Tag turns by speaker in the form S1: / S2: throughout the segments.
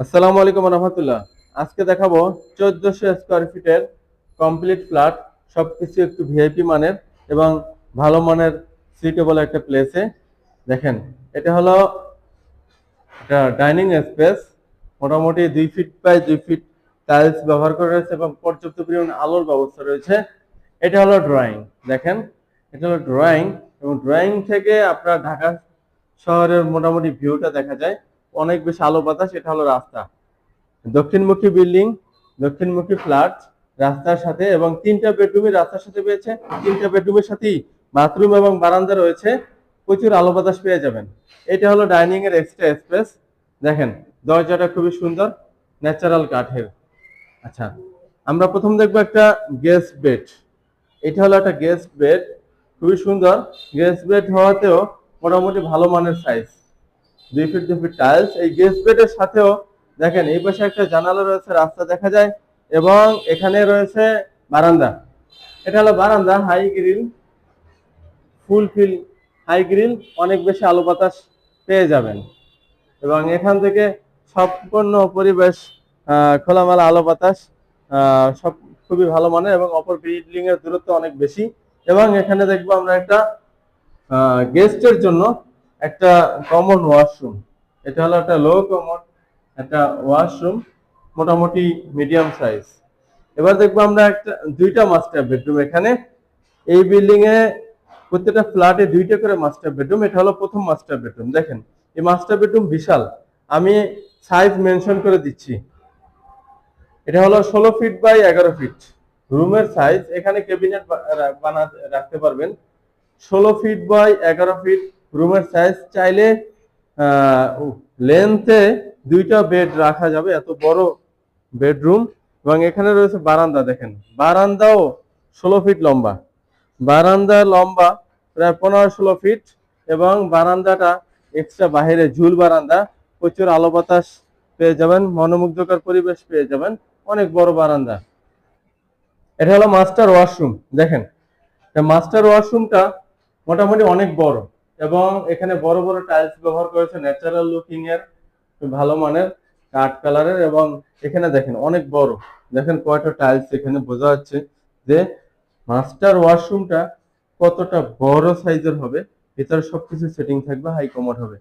S1: আসসালামু আলাইকুম রহমতুল্লাহ। আজকে দেখাবো 1400 স্কোয়ার ফিটের কমপ্লিট ফ্ল্যাট, সবকিছু একটু ভিআইপি মানের এবং ভালো মানের সুইটেবল একটা প্লেসে। দেখেন, এটা হলো একটা ডাইনিং স্পেস, মোটামুটি 2 ফিট বাই 2 ফিট টাইলস ব্যবহার করা রয়েছে এবং পর্যাপ্ত পরিমাণ আলোর ব্যবস্থা রয়েছে। এটা হলো ড্রয়িং। দেখেন, এটা হলো ড্রয়িং এবং ড্রয়িং থেকে আপনার ঢাকা শহরের মোটামুটি ভিউটা দেখা যায়, অনেক বেশি আলো বাতাস। এটা হলো রাস্তা, দক্ষিণমুখী বিল্ডিং, দক্ষিণমুখী ফ্ল্যাট রাস্তার সাথে, এবং 3টা বেডরুমই রাস্তার সাথে পেয়েছে। 3টা বেডরুমের সাথেই বাথরুম এবং বারান্দা রয়েছে, প্রচুর আলো বাতাস পেয়ে যাবেন। এটা হলো ডাইনিং এর এক্সট্রা স্পেস। দেখেন, দরজাটা খুবই সুন্দর, ন্যাচারাল কাঠের। আচ্ছা, আমরা প্রথম দেখবো একটা গেস্ট বেড। এটা হলো একটা গেস্ট বেড, খুবই সুন্দর। গেস্ট বেড হওয়াতেও মোটামুটি ভালো মানের সাইজ, 2 ফিট 2 ফিট টাইলস। এই গেস্ট বেডের সাথেও দেখেন, এই পাশে একটা জানালা রয়েছে, রাস্তা দেখা যায়, এবং এখানে রয়েছে বারান্দা। এটা হলো বারান্দা, high grill, full fill high grill, অনেক বেশি আলো বাতাস পেয়ে যাবেন। এবং এখান থেকে সম্পূর্ণ পরিবেশ খোলামেলা আলো বাতাস, সব খুবই ভালো মানের, এবং অপর বিল্ডিং এর দূরত্ব অনেক বেশি। এবং এখানে দেখবো আমরা একটা গেস্টের জন্য একটা কমন ওয়াশরুম। এটা হলো একটা লো কমন একটা ওয়াশরুম, মোটামুটি মিডিয়াম সাইজ। এবার দেখবো আমরা একটা 2টা মাস্টার বেডরুম এখানে। এই বিল্ডিং এ প্রত্যেকটা ফ্ল্যাটে 2টা করে মাস্টার বেডরুম। এটা হলো প্রথম মাস্টার বেডরুম। দেখেন, এই মাস্টার বেডরুম বিশাল, আমি সাইজ মেনশন করে দিচ্ছি। এটা হলো 16 ফিট বাই 11 ফিট রুমের সাইজ। এখানে ক্যাবিনেট বানাতে রাখতে পারবেন। 16 ফিট বাই 11 ফিট রুমের সাইজ। চাইলে লেন্থে 2টা বেড রাখা যাবে, এত বড় বেডরুম। এবং এখানে রয়েছে বারান্দা। দেখেন, বারান্দাও 16 ফিট লম্বা, বারান্দা লম্বা প্রায় 15-16 ফিট। এবং বারান্দাটা এক্সট্রা বাহিরে ঝুল বারান্দা, প্রচুর আলো বাতাস পেয়ে যাবেন, মনোমুগ্ধকর পরিবেশ পেয়ে যাবেন, অনেক বড় বারান্দা। এটা হলো মাস্টার ওয়াশরুম। দেখেন, মাস্টার ওয়াশরুমটা মোটামুটি অনেক বড়, এবং এখানে বড় বড় টাইলস ব্যবহার করেছে, ন্যাচারাল লুকিং এর, ভালো মানের কাঠ কালারের। এবং এখানে দেখেন অনেক বড়, দেখেন কয়টা টাইলস, এখানে বোঝা যাচ্ছে যে মাস্টার ওয়াশরুমটা কতটা বড় সাইজের হবে। ভিতরে সবকিছু সেটিং থাকবে, হাই কমোড হবে।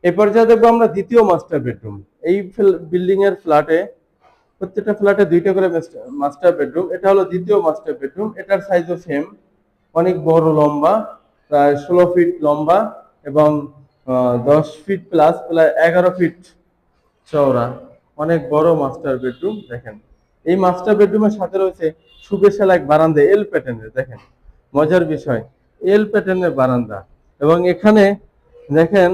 S1: এই পর্যায়ে দেখবো আমরা দ্বিতীয় মাস্টার বেডরুম। এই বিল্ডিং এর ফ্ল্যাটে প্রত্যেকটা ফ্ল্যাটে 2টা করে মাস্টার বেডরুম। এটা হলো দ্বিতীয় মাস্টার বেডরুম। এটার সাইজও সেম, অনেক বড় লম্বা, প্রায় 16 ফিট লম্বা, এবং 10 ফিট প্লাস, প্রায় 11 ফিট চওড়া, অনেক বড় মাস্টার বেডরুম। দেখেন, এই মাস্টার বেডরুমের সাথে রয়েছে সুবিশাল এক বারান্দা, এল প্যাটার্নের। দেখেন, মজার বিষয়, এল প্যাটার্নের বারান্দা। এবং এখানে দেখেন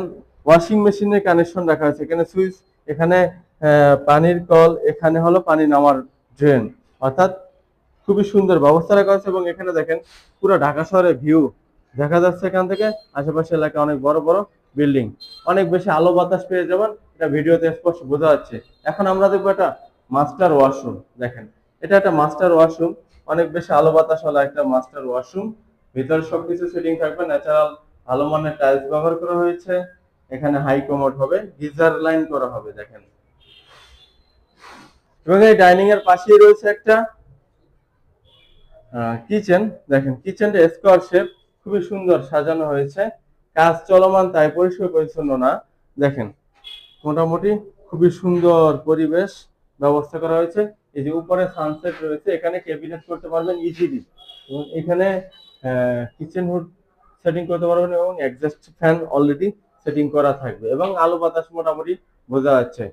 S1: ওয়াশিং মেশিনের কানেকশন রাখা আছে, এখানে সুইচ, এখানে পানির কল, এখানে হলো পানি নামার ড্রেন, অর্থাৎ খুবই সুন্দর ব্যবস্থা রাখা আছে। এবং এখানে দেখেন পুরো ঢাকা শহরের ভিউ দেখা যাচ্ছে এখান থেকে। আশেপাশে এলাকা অনেক বড় বড় বিল্ডিং, অনেক বেশি আলো বাতাস পেয়ে যাবেন, এটা ভিডিওতে স্পষ্ট বোঝা যাচ্ছে। এখন আমরা দেখবো একটা মাস্টার ওয়াশরুম। দেখেন, এটা একটা মাস্টার ওয়াশরুম, অনেক বেশি আলো বাতাস হলো একটা মাস্টার ওয়াশরুম। ভিতরে সবকিছু সেটিং থাকবে, ন্যাচারাল ভালো মানের টাইলস ব্যবহার করা হয়েছে। এখানে হাই কমোড হবে, গিজার লাইন করা হবে। দেখেন, এবং এই ডাইনিং এর পাশেই রয়েছে একটা কিচেন। দেখেন, কিচেনটা স্কোয়ার শেপ, খুবই সুন্দর সাজানো হয়েছে। কাজ চলমান, তাই পরিষ্কার পরিচ্ছন্ন না। দেখেন, মোটামুটি খুবই সুন্দর পরিবেশ ব্যবস্থা করা হয়েছে। এই যে উপরে সানসেট রয়েছে, এখানে ক্যাবিনেট করতে পারবেন ইজিলি, এবং এখানে কিচেন হুড সেটিং করতে পারবেন, এবং এক্সস্ট ফ্যান অলরেডি সেটিং করা থাকবে, এবং আলো বাতাস মোটামুটি বোঝা যাচ্ছে।